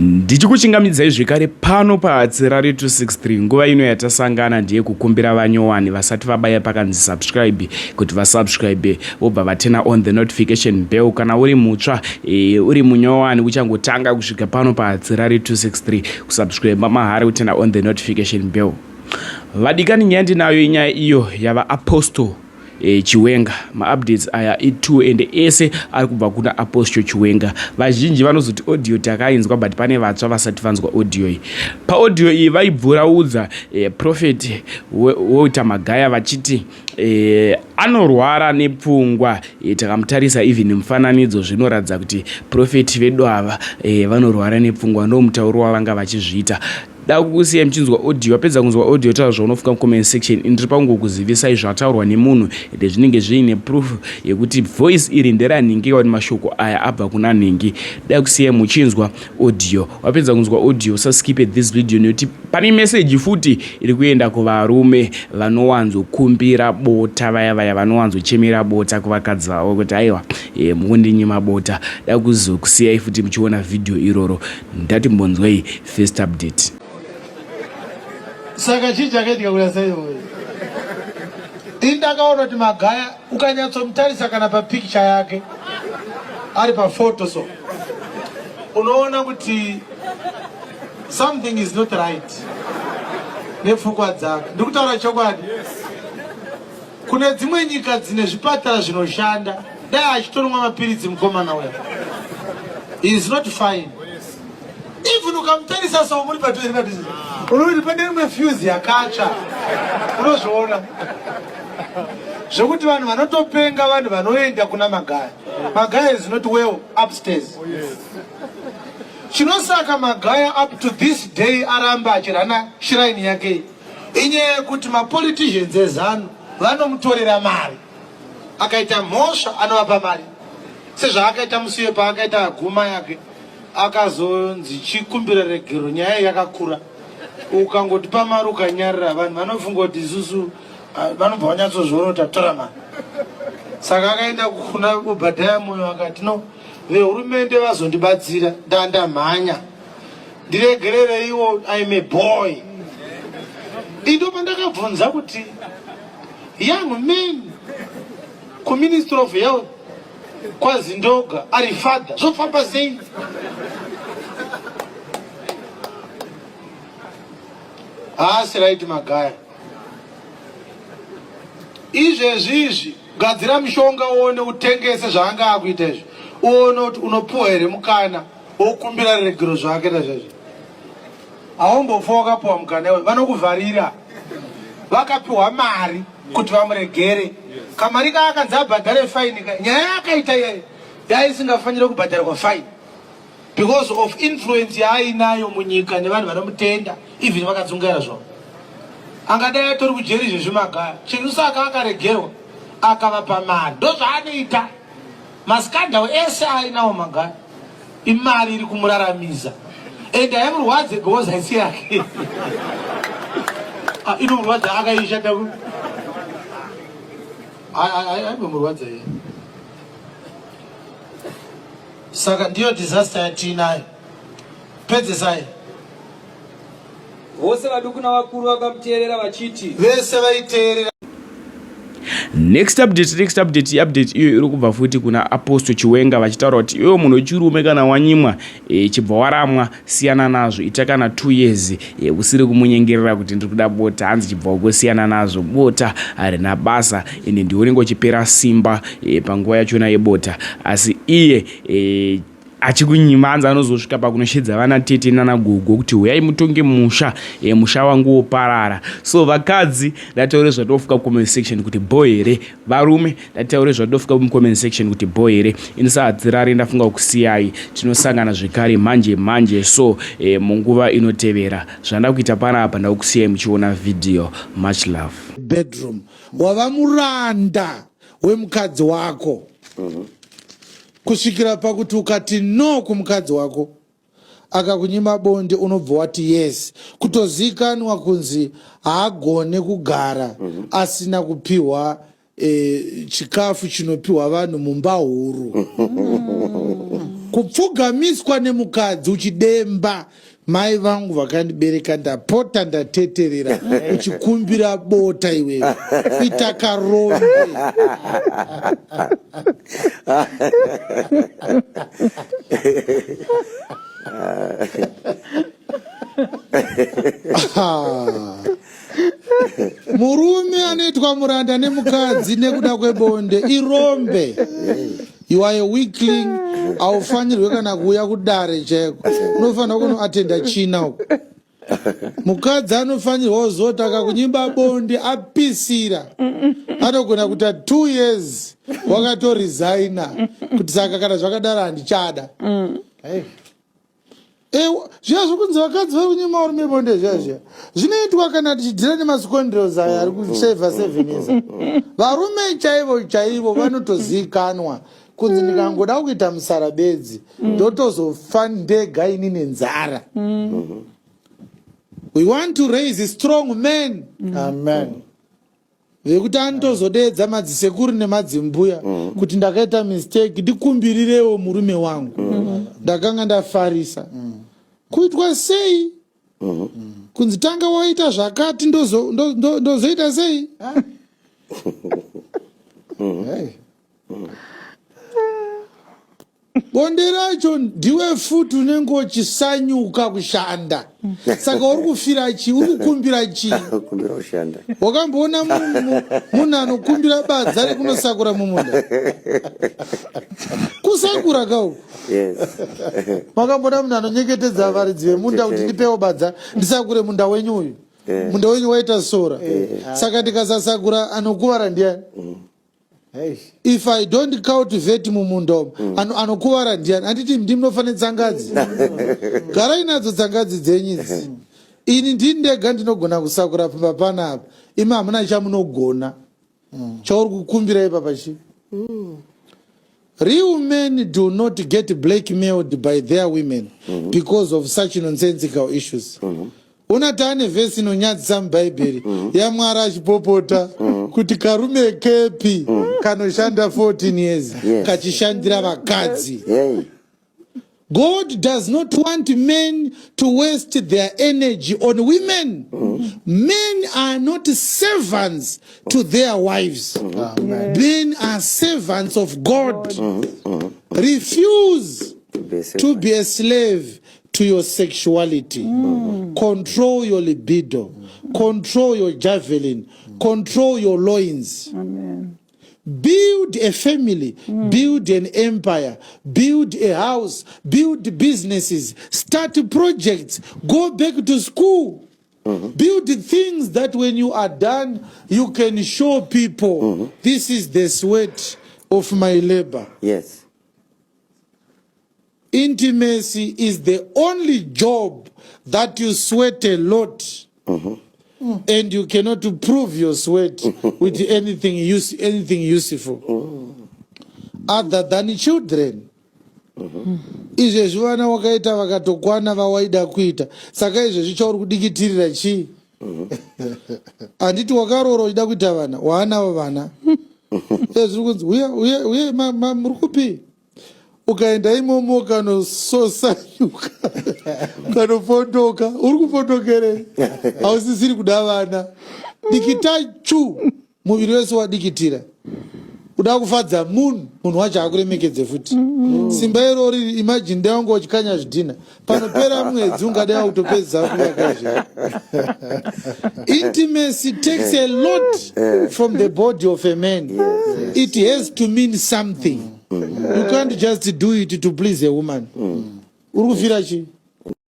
Ndichikuchingamidzai zvekare pano patsira re263 nguva ino yatasangana ndiye kukumbira vanyowani vasati vabaya pakanzi subscribe kuti vasubscribe vobva vatena on the notification bell. Kana uri mutsva uri munyowani uchangotanga kusvika pano patsira re263 kusubscribe mahari kutena on the notification bell. Vadikani nyaya ndinayo inyaya iyo yava apostle chiwenga. Maupdates aya i2 and ese ari kubva kuna apostle chiwenga. Vazhinji vanozoti audio takainzwa but pane vatsva vasati vanzwa audio iyi. Pa audio iyi vaibvuraudza Prophet Magaya vachiti anorwara nepfungwa. Takamutarisa even mufananidzo zvinoratidza kuti Prophet vedu ava vanorwara nepfungwa, ndo mutauro wavanga vachizviita. Dakusiya mchinzwa audio, wapedza kunzwa audio taura zvaunofuka comment section. Ndiri pangokuzivisai zvataurwa nemunhu ende zvinenge zviine proof yekuti voice iri nderanhingi kuti mashoko aya abva kuna nhingi. Dakusiya muchinzwa audio, wapedza kunzwa audio usaskipe this video nekuti pane message futi iri kuenda kuvarume vanowanzokumbira bota, vaya vanowanzochemera bota kuvakadzi vavo kuti aiwa mungondinyima bota. Dakuzokusiyai futi muchiona video iroro. Ndati mbonzwei first update. Saka chichakatika kuya sayo indakaona kuti Magaya ukanyatsomutarisa kana pa picture yake ari pa photo so unoona kuti something is not right nepfungwa dzake. Ndikutaura chokwadi, kune dzimwe nyika dzine zvipatara zvinoshanda dai achitonwa mapiritsi mukomana uya is not fine. Even ukamutarisa so muri patozina kuti unoti pane imwe fuse yakatsva unozviona zvokuti vanhu vanotopenga vanhu vanoenda kuna Magaya. Magaya is not well upstairs. Chinosaka Magaya up to this day aramba achirana shrine yake inyaya yekuti mapoliticians ezanu vanomutorera mari, akaita mhosva anovapa mari, sezvaakaita musiye paakaita aguma yake akazonzi chikumbira regero nyaya yakakura. Ukangoti pamari ukanyarira vanhu vanofunga kuti isusu vanobva vanyatsozviona kuti tatora mari. Saka akaenda kuna kubhadhaya moyo akati no, vehurumende vazondibatsira ndandamhanya ndiregerere iwo, I'm a boy. Indo pandakabvunza kuti young men kuministry of health kwazindoga ari father zvofamba sei? Asi right Magaya, izvezvizvi gadzira mushonga uone utengese zvaanga akuita izvi, uone kuti unopuwa here mukana wokumbira regero zvaakaita zvezvi. Haumbofa wakapuwa mukana iwe, vanokuvharira. Vakapiwa mari kuti vamuregere. Kamari kaakanzi abhadhare faini, nyaya yakaita iyeyo yaisingafanira kubhadharwa faini because of influence yaainayo munyika nevanhu vanomutenda, even vakadzungaira zvavo. Angadai atori kujeri izvezvi Magaya, chinhu saka akaregerwa akavapa mari. Ndo zvaanoita maskandal ese ainawo Magaya, imari iri kumuraramisa ende haimurwadze because haisi yake inomurwadza akaishata aimbomurwadza iye. Saka ndiyo disaster yatiinayo. Pedzesai vose vaduku navakuru vakamuteerera vachiti vese vaiteerera. Next update iyo iri kubva futi kuna apostle chiwenga vachitaura kuti iwe munhu wechirume kana wanyimwa chibva waramwa siyana nazvo. Ita kana 2 years usiri kumunyengerera kuti ndiri kuda bota, hanzi chibva ukosiyana nazvo. Bota harina basa ende ndiwe unenge uchipera simba panguva yachona yebota. Asi iye achikunyimanza anozosvika pakunoshedza vana tete nana gogo kuti uyai mutonge musha, musha wangu woparara. So vakadzi ndataure zvatofuka comment section kuti boy here, varume ndataure zvatofuka comment section kuti boy here. Inisadzirari ndafunga kusiyai, tinosangana zvekare manje so munguva inotevera. Zvanda kuita panapa ndakusiyai muchiona video. Much love. Bedroom wava muranda wemukadzi wako kusvikira pakuti ukati no kumukadzi wako akakunyima bonde unobva wati yes, kutozikanwa kunzi haagone kugara asina kupiwa chikafu chinopiwa vanhu mumba huru. kupfugamiswa nemukadzi uchidemba, mai vangu vakandibereka ndapota ndateterera uchikumbira bota iwewe kuita karombe. Murume anoitwa muranda nemukadzi nekuda kwebonde irombe. You are a weakling. Haufanirwe kana kuuya kudare chaiko. Unofanira kunoatenda china uko. Mukadzi anofanirwa kuzotaka kunyimba bonde apisira. Anogona kuita 2 years wakatoresigna kuti saka kana zvakadaro handichada. Zviya zvokunzi vakadzi vari kunyima varume bonde zviya zvinoitwa kana tichidhira nemasekondari aya ari kusevha 7 years. Varume chaivo vanotozikanwa kunzi ndikangoda kuita musarabedzi ndotozofa ndega ini nenzara. We want to raise strong men. Amen. Vekuti anotozodedza madzisekuru nemadzimbuya kuti ndakaita mistake ndikumbirirewo murume wangu ndakanga ndafarisa. Kuitwa sei? Kunzi tanga waita zvakati ndozoita sei? Bonde racho ndiwe futi unenge uchisanyuka kushanda. Saka uri kufira chi? Uri kukumbira chi? Kukumbira kushanda. Wakamboona munhu anokumbira badza rekunosakura mumunda? Kusakura kauko. Yes. Makamboona munhu anonyengetedza varidzi vemunda kuti ndipewo badza ndisakure munda wenyu uyu. Munda wenyu waita sora. Saka ndikasasakura anokuvara ndiani? If I don't cultivate mumunda anokuvara ndiani? Handiti ndinofanira tsangadzi. Garai nadzo tsangadzi dzenyu idzi. Ini ndini ndega ndinogona kusakura pamba panapa. Imi hamuna chamunogona. Chauri kukumbira ipapa chi? Real men do not get blackmailed by their women because of such nonsensical issues. Unatane vesi inonyadzisa mubhaibheri yaMwari achipopota kuti karume kepi kanoshanda 14 years kachishandira vakadzi. God does not want men to waste their energy on women. Men are not servants to their wives. Men are servants of God. Refuse to be a slave to your sexuality. Control your libido. Control your javelin. Control your loins. Amen. Build a family, build an empire, build a house, build businesses, start projects, go back to school. Build things that when you are done, you can show people this is the sweat of my labor. Yes. Intimacy is the only job that you sweat a lot. And you cannot prove your sweat with anything useful other than children. Izvezvi vana wakaita vakatokwana vawaida kuita. Saka izvezvi chauri kudikitirira chi? Handiti wakaroora uchida kuita vana, waanavo vana. Zviri kunzi uye muri kupi? Ukaenda imomo kanososanyuka kanofondoka, uri kufondokerei? Hausisiri kuda vana. Dikita chu muviri wese wadikitira. Uda kufadza munhu wacho akuremekedze futi. Simba iro riri, imagine ndewangu wachikanya zvidhina. Panopera mwedzi ungadai kutopedza kuyakazve. Intimacy takes a lot from the body of a man. It has to mean something. You can't just do it to please a woman. Uri kufira chi?